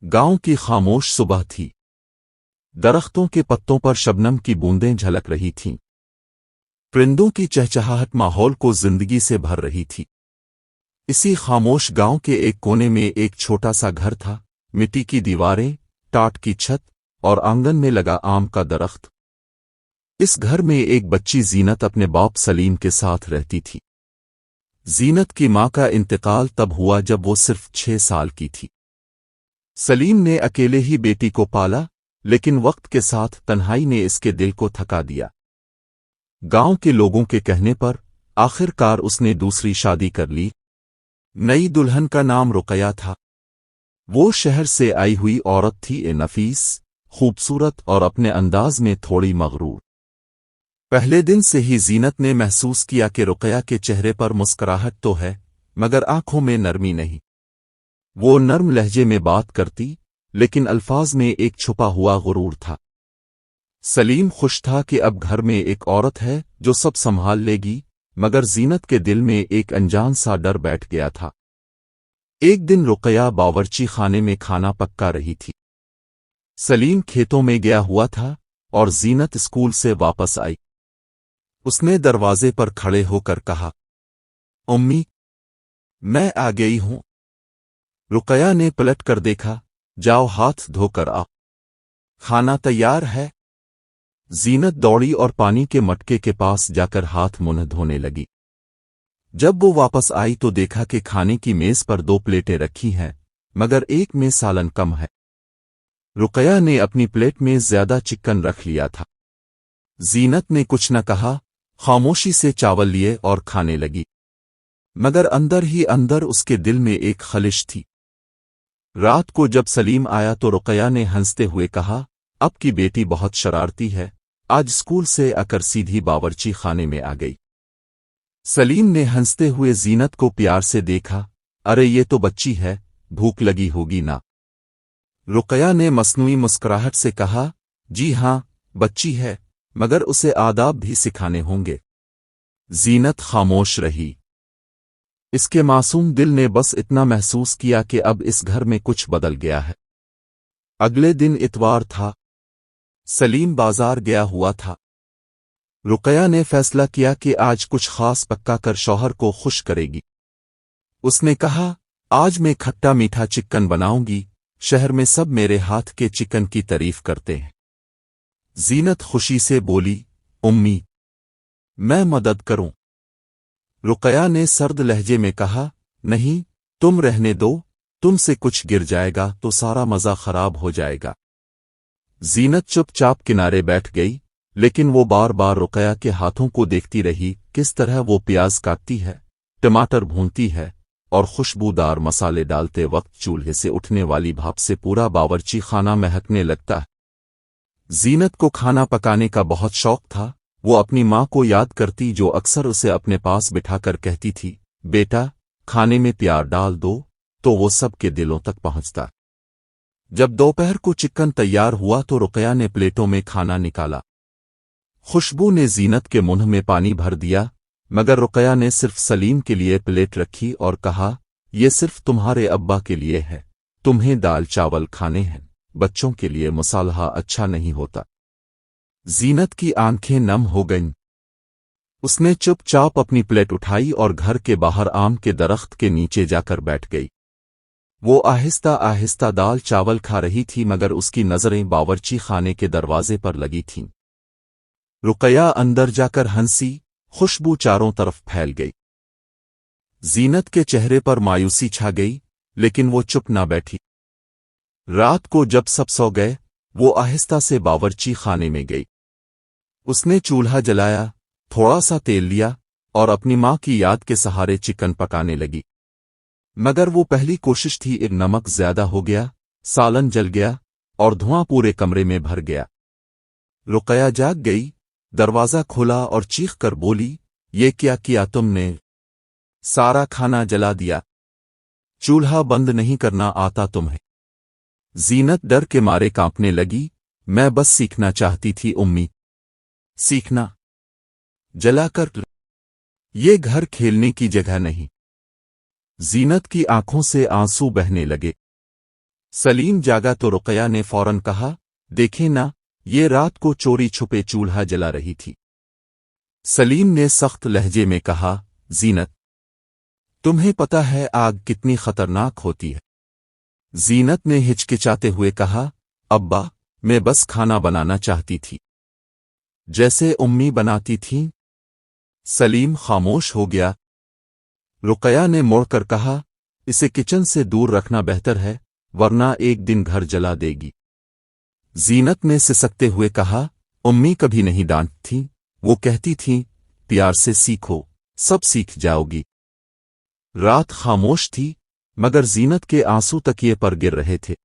गांव की खामोश सुबह थी। दरख्तों के पत्तों पर शबनम की बूंदें झलक रही थीं। परिंदों की चहचहाहट माहौल को जिंदगी से भर रही थी। इसी खामोश गांव के एक कोने में एक छोटा सा घर था। मिट्टी की दीवारें, टाट की छत और आंगन में लगा आम का दरख्त। इस घर में एक बच्ची जीनत अपने बाप सलीम के साथ रहती थी। जीनत की मां का इंतकाल तब हुआ जब वो सिर्फ 6 साल की थी। सलीम ने अकेले ही बेटी को पाला, लेकिन वक्त के साथ तन्हाई ने इसके दिल को थका दिया। गांव के लोगों के कहने पर आखिरकार उसने दूसरी शादी कर ली। नई दुल्हन का नाम रुकया था। वो शहर से आई हुई औरत थी, नफीस, खूबसूरत और अपने अंदाज में थोड़ी मगरूर। पहले दिन से ही जीनत ने महसूस किया कि रुकया के चेहरे पर मुस्कुराहट तो है, मगर आंखों में नरमी नहीं। वो नर्म लहजे में बात करती, लेकिन अल्फाज में एक छुपा हुआ गुरूर था। सलीम खुश था कि अब घर में एक औरत है जो सब संभाल लेगी, मगर जीनत के दिल में एक अनजान सा डर बैठ गया था। एक दिन रुकया बावर्ची खाने में खाना पका रही थी। सलीम खेतों में गया हुआ था और जीनत स्कूल से वापस आई। उसने दरवाजे पर खड़े होकर कहा, उम्मी, मैं आ गई हूं। रुकया ने पलट कर देखा, जाओ हाथ धोकर आओ, खाना तैयार है। जीनत दौड़ी और पानी के मटके के पास जाकर हाथ मुंह धोने लगी। जब वो वापस आई तो देखा कि खाने की मेज पर 2 प्लेटें रखी हैं, मगर एक में सालन कम है। रुकया ने अपनी प्लेट में ज्यादा चिकन रख लिया था। जीनत ने कुछ न कहा, खामोशी से चावल लिए और खाने लगी, मगर अंदर ही अंदर उसके दिल में एक खलिश थी। रात को जब सलीम आया तो रुकया ने हंसते हुए कहा, अब की बेटी बहुत शरारती है, आज स्कूल से आकर सीधी बावर्ची खाने में आ गई। सलीम ने हंसते हुए जीनत को प्यार से देखा, अरे ये तो बच्ची है, भूख लगी होगी ना। रुकया ने मसनूई मुस्कुराहट से कहा, जी हाँ, बच्ची है, मगर उसे आदाब भी सिखाने होंगे। जीनत खामोश रही। इसके मासूम दिल ने बस इतना महसूस किया कि अब इस घर में कुछ बदल गया है। अगले दिन इतवार था। सलीम बाजार गया हुआ था। रुकया ने फैसला किया कि आज कुछ खास पक्का कर शौहर को खुश करेगी। उसने कहा, आज मैं खट्टा मीठा चिकन बनाऊंगी, शहर में सब मेरे हाथ के चिकन की तारीफ करते हैं। जीनत खुशी से बोली, उम्मी, मैं मदद करूं? रुकया ने सर्द लहजे में कहा, नहीं, तुम रहने दो, तुमसे कुछ गिर जाएगा तो सारा मजा खराब हो जाएगा। जीनत चुपचाप किनारे बैठ गई, लेकिन वो बार बार रुकया के हाथों को देखती रही, किस तरह वो प्याज काटती है, टमाटर भूनती है और खुशबूदार मसाले डालते वक्त चूल्हे से उठने वाली भाप से पूरा बावर्ची खाना महकने लगता है। जीनत को खाना पकाने का बहुत शौक था। वो अपनी मां को याद करती, जो अक्सर उसे अपने पास बिठाकर कहती थी, बेटा, खाने में प्यार डाल दो, तो वो सबके दिलों तक पहुंचता। जब दोपहर को चिकन तैयार हुआ तो रुकया ने प्लेटों में खाना निकाला। खुशबू ने जीनत के मुंह में पानी भर दिया, मगर रुकया ने सिर्फ सलीम के लिए प्लेट रखी और कहा, ये सिर्फ तुम्हारे अब्बा के लिए है, तुम्हें दाल चावल खाने हैं, बच्चों के लिए मसाला अच्छा नहीं होता। जीनत की आंखें नम हो गईं। उसने चुपचाप अपनी प्लेट उठाई और घर के बाहर आम के दरख्त के नीचे जाकर बैठ गई। वो आहिस्ता आहिस्ता दाल चावल खा रही थी, मगर उसकी नजरें बावर्ची खाने के दरवाजे पर लगी थीं। रुकया अंदर जाकर हंसी, खुशबू चारों तरफ फैल गई। जीनत के चेहरे पर मायूसी छा गई, लेकिन वो चुप ना बैठी। रात को जब सब सो गए, वो आहिस्ता से बावर्ची खाने में गई। उसने चूल्हा जलाया, थोड़ा सा तेल लिया और अपनी मां की याद के सहारे चिकन पकाने लगी। मगर वो पहली कोशिश थी, एक नमक ज्यादा हो गया, सालन जल गया और धुआं पूरे कमरे में भर गया। रुकया जाग गई, दरवाजा खोला और चीख कर बोली, ये क्या किया तुमने? सारा खाना जला दिया। चूल्हा बंद नहीं करना आता तुम्हें? जीनत डर के मारे कांपने लगी, मैं बस सीखना चाहती थी उम्मी। सीखना? जलाकर? ये घर खेलने की जगह नहीं। जीनत की आंखों से आंसू बहने लगे। सलीम जागा तो रुक़या ने फौरन कहा, देखें ना, ये रात को चोरी छुपे चूल्हा जला रही थी। सलीम ने सख्त लहजे में कहा, जीनत, तुम्हें पता है आग कितनी खतरनाक होती है? जीनत ने हिचकिचाते हुए कहा, अब्बा, मैं बस खाना बनाना चाहती थी, जैसे उम्मी बनाती थीं। सलीम खामोश हो गया। रुक़या ने मुड़कर कहा, इसे किचन से दूर रखना बेहतर है, वरना एक दिन घर जला देगी। जीनत ने सिसकते हुए कहा, उम्मी कभी नहीं डांटती, वो कहती थीं, प्यार से सीखो, सब सीख जाओगी। रात खामोश थी, मगर जीनत के आंसू तकिए पर गिर रहे थे।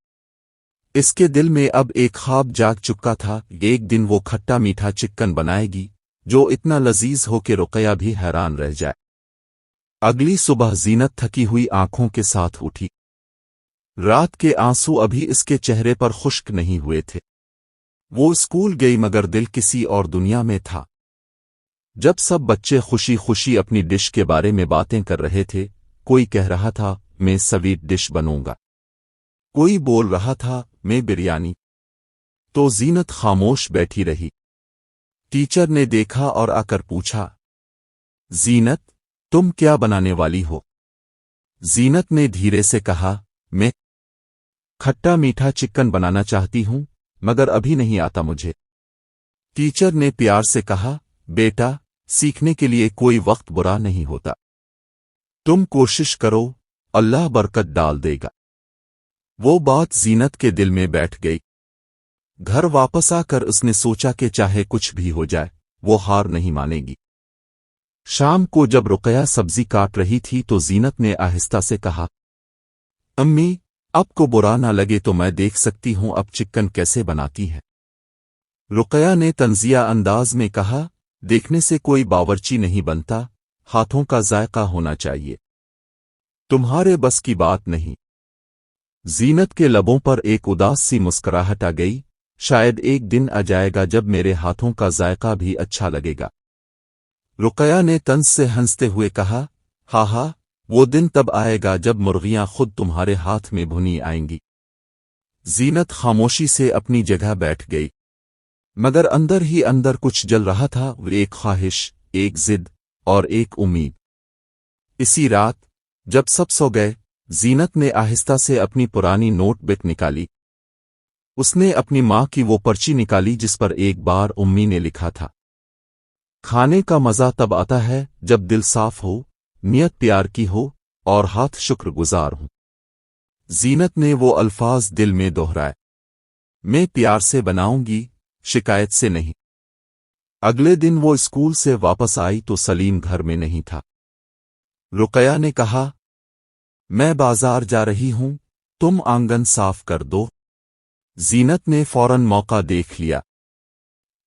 इसके दिल में अब एक ख्वाब जाग चुका था, एक दिन वो खट्टा मीठा चिकन बनाएगी, जो इतना लजीज हो कि रुक़या भी हैरान रह जाए। अगली सुबह जीनत थकी हुई आंखों के साथ उठी। रात के आंसू अभी इसके चेहरे पर खुश्क नहीं हुए थे। वो स्कूल गई मगर दिल किसी और दुनिया में था। जब सब बच्चे खुशी खुशी अपनी डिश के बारे में बातें कर रहे थे, कोई कह रहा था, मैं स्वीट डिश बनूंगा, कोई बोल रहा था, मैं बिरयानी, तो जीनत खामोश बैठी रही। टीचर ने देखा और आकर पूछा, जीनत, तुम क्या बनाने वाली हो? जीनत ने धीरे से कहा, मैं खट्टा मीठा चिकन बनाना चाहती हूं, मगर अभी नहीं आता मुझे। टीचर ने प्यार से कहा, बेटा, सीखने के लिए कोई वक्त बुरा नहीं होता, तुम कोशिश करो, अल्लाह बरकत डाल देगा। वो बात जीनत के दिल में बैठ गई। घर वापस आकर उसने सोचा कि चाहे कुछ भी हो जाए, वो हार नहीं मानेगी। शाम को जब रुक़या सब्जी काट रही थी तो जीनत ने आहिस्ता से कहा, अम्मी, आपको बुरा ना लगे तो मैं देख सकती हूं अब चिकन कैसे बनाती है? रुक़या ने तंजिया अंदाज में कहा, देखने से कोई बावर्ची नहीं बनता, हाथों का जायका होना चाहिए, तुम्हारे बस की बात नहीं। जीनत के लबों पर एक उदास सी मुस्कुराहट आ गई, शायद एक दिन आ जाएगा जब मेरे हाथों का जायका भी अच्छा लगेगा। रुक़या ने तंज से हंसते हुए कहा, हा, वो दिन तब आएगा जब मुर्गियां खुद तुम्हारे हाथ में भुनी आएंगी। जीनत खामोशी से अपनी जगह बैठ गई, मगर अंदर ही अंदर कुछ जल रहा था, एक ख्वाहिश, एक जिद और एक उम्मीद। इसी रात जब सब सो गए, जीनत ने आहिस्ता से अपनी पुरानी नोटबुक निकाली। उसने अपनी माँ की वो पर्ची निकाली जिस पर एक बार उम्मी ने लिखा था, खाने का मज़ा तब आता है जब दिल साफ हो, नियत प्यार की हो और हाथ शुक्रगुजार हो। जीनत ने वो अल्फाज दिल में दोहराए, मैं प्यार से बनाऊंगी, शिकायत से नहीं। अगले दिन वो स्कूल से वापस आई तो सलीम घर में नहीं था। रुक़या ने कहा, मैं बाजार जा रही हूं, तुम आंगन साफ कर दो। जीनत ने फौरन मौका देख लिया।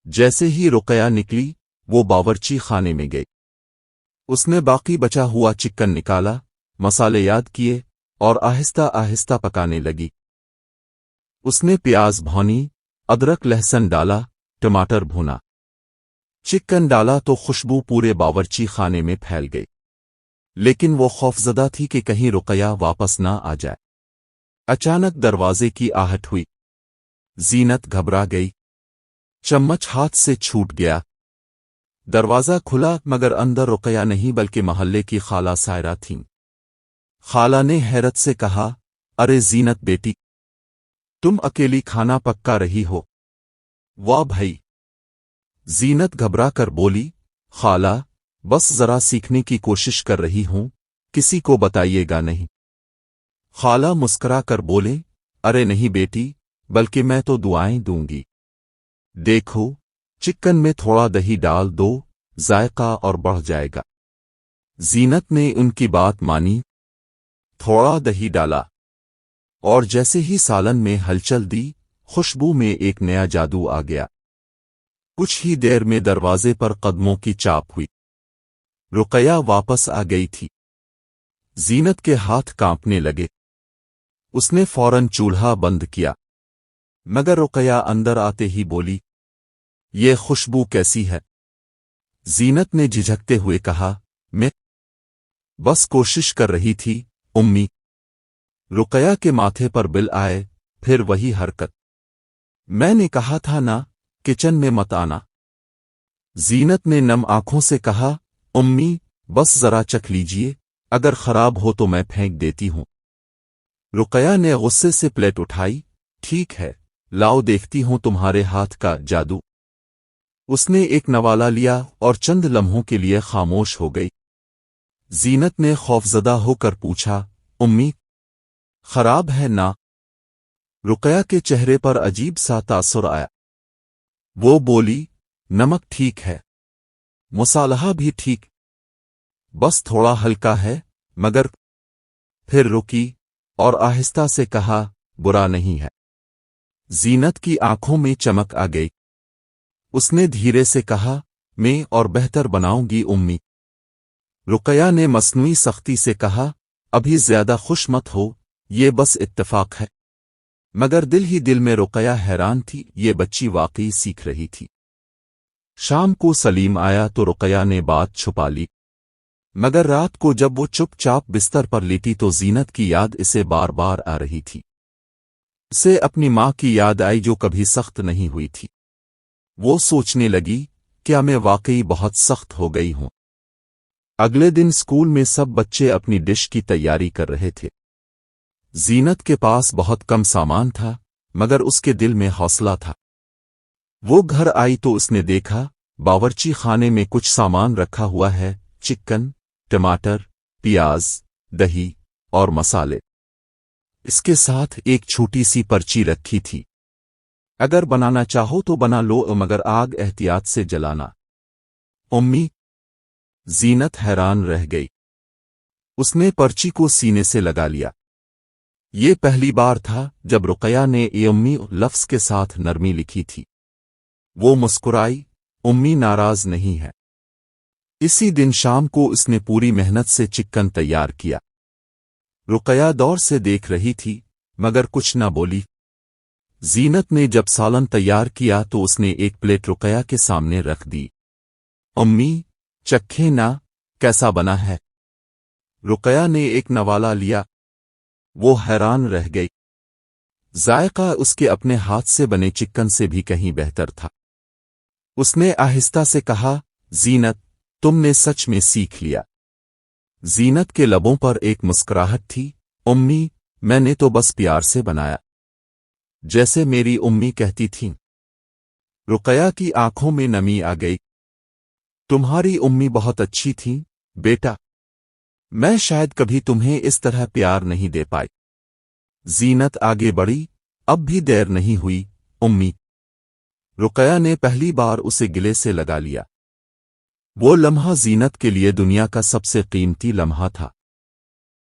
जैसे ही रुक़या निकली, वो बावर्ची खाने में गई। उसने बाकी बचा हुआ चिकन निकाला, मसाले याद किए और आहिस्ता आहिस्ता पकाने लगी। उसने प्याज भौनी, अदरक लहसुन डाला, टमाटर भुना, चिकन डाला तो खुशबू पूरे बावर्ची खाने में फैल गई। लेकिन वो खौफजदा थी कि कहीं रुक़या वापस ना आ जाए। अचानक दरवाजे की आहट हुई। जीनत घबरा गई। चम्मच हाथ से छूट गया। दरवाज़ा खुला मगर अंदर रुक़या नहीं बल्कि मोहल्ले की खाला सायरा थीं। खाला ने हैरत से कहा, अरे जीनत बेटी, तुम अकेली खाना पक्का रही हो? वाह भाई! जीनत घबरा कर बोली, खाला, बस जरा सीखने की कोशिश कर रही हूं, किसी को बताइएगा नहीं। खाला मुस्करा कर बोले, अरे नहीं बेटी, बल्कि मैं तो दुआएं दूंगी। देखो, चिकन में थोड़ा दही डाल दो, जायका और बढ़ जाएगा। जीनत ने उनकी बात मानी, थोड़ा दही डाला और जैसे ही सालन में हलचल दी, खुशबू में एक नया जादू आ गया। कुछ ही देर में दरवाजे पर कदमों की चाप हुई। रुक़या वापस आ गई थी। जीनत के हाथ कांपने लगे। उसने फौरन चूल्हा बंद किया, मगर रुक़या अंदर आते ही बोली, ये खुशबू कैसी है? जीनत ने झिझकते हुए कहा, मैं बस कोशिश कर रही थी, उम्मी। रुक़या के माथे पर बिल आए پھر وہی حرکت۔ میں نے کہا تھا نا کچن میں مت آنا۔ زینت نے نم آنکھوں سے کہا، امی بس ذرا چکھ لیجئے، اگر خراب ہو تو میں پھینک دیتی ہوں۔ رقیہ نے غصے سے پلیٹ اٹھائی، ٹھیک ہے، لاؤ دیکھتی ہوں تمہارے ہاتھ کا جادو۔ اس نے ایک نوالا لیا اور چند لمحوں کے لیے خاموش ہو گئی۔ زینت نے خوفزدہ ہو کر پوچھا، امی خراب ہے نا؟ رقیہ کے چہرے پر عجیب سا تاثر آیا۔ وہ بولی، نمک ٹھیک ہے، مصالحہ بھی ٹھیک، بس تھوڑا ہلکا ہے، مگر پھر رکی اور آہستہ سے کہا، برا نہیں ہے۔ زینت کی آنکھوں میں چمک آ گئی۔ اس نے دھیرے سے کہا، میں اور بہتر بناؤں گی امی۔ رقیہ نے مصنوعی سختی سے کہا، ابھی زیادہ خوش مت ہو، یہ بس اتفاق ہے۔ مگر دل ہی دل میں رقیہ حیران تھی، یہ بچی واقعی سیکھ رہی تھی۔ شام کو سلیم آیا تو رقیہ نے بات چھپا لی، مگر رات کو جب وہ چپ چاپ بستر پر لیٹی تو زینت کی یاد اسے بار بار آ رہی تھی۔ اسے اپنی ماں کی یاد آئی جو کبھی سخت نہیں ہوئی تھی۔ وہ سوچنے لگی، کیا میں واقعی بہت سخت ہو گئی ہوں؟ اگلے دن اسکول میں سب بچے اپنی ڈش کی تیاری کر رہے تھے۔ زینت کے پاس بہت کم سامان تھا، مگر اس کے دل میں حوصلہ تھا۔ وہ گھر آئی تو اس نے دیکھا باورچی خانے میں کچھ سامان رکھا ہوا ہے، چکن، ٹماٹر، پیاز، دہی اور مسالے۔ اس کے ساتھ ایک چھوٹی سی پرچی رکھی تھی، اگر بنانا چاہو تو بنا لو مگر آگ احتیاط سے جلانا۔ امی! زینت حیران رہ گئی۔ اس نے پرچی کو سینے سے لگا لیا۔ یہ پہلی بار تھا جب رقیہ نے امی لفظ کے ساتھ نرمی لکھی تھی۔ وہ مسکرائی، امی ناراض نہیں ہے۔ اسی دن شام کو اس نے پوری محنت سے چکن تیار کیا۔ رقیہ دور سے دیکھ رہی تھی، مگر کچھ نہ بولی۔ زینت نے جب سالن تیار کیا تو اس نے ایک پلیٹ رقیہ کے سامنے رکھ دی۔ امی چکھیں نا، کیسا بنا ہے؟ رقیہ نے ایک نوالا لیا۔ وہ حیران رہ گئی۔ ذائقہ اس کے اپنے ہاتھ سے بنے چکن سے بھی کہیں بہتر تھا۔ اس نے آہستہ سے کہا، زینت تم نے سچ میں سیکھ لیا۔ زینت کے لبوں پر ایک مسکراہٹ تھی، امی میں نے تو بس پیار سے بنایا، جیسے میری امی کہتی تھیں۔ رقیہ کی آنکھوں میں نمی آ گئی۔ تمہاری امی بہت اچھی تھیں بیٹا، میں شاید کبھی تمہیں اس طرح پیار نہیں دے پائی۔ زینت آگے بڑھی، اب بھی دیر نہیں ہوئی امی۔ رقیہ نے پہلی بار اسے گلے سے لگا لیا۔ وہ لمحہ زینت کے لیے دنیا کا سب سے قیمتی لمحہ تھا۔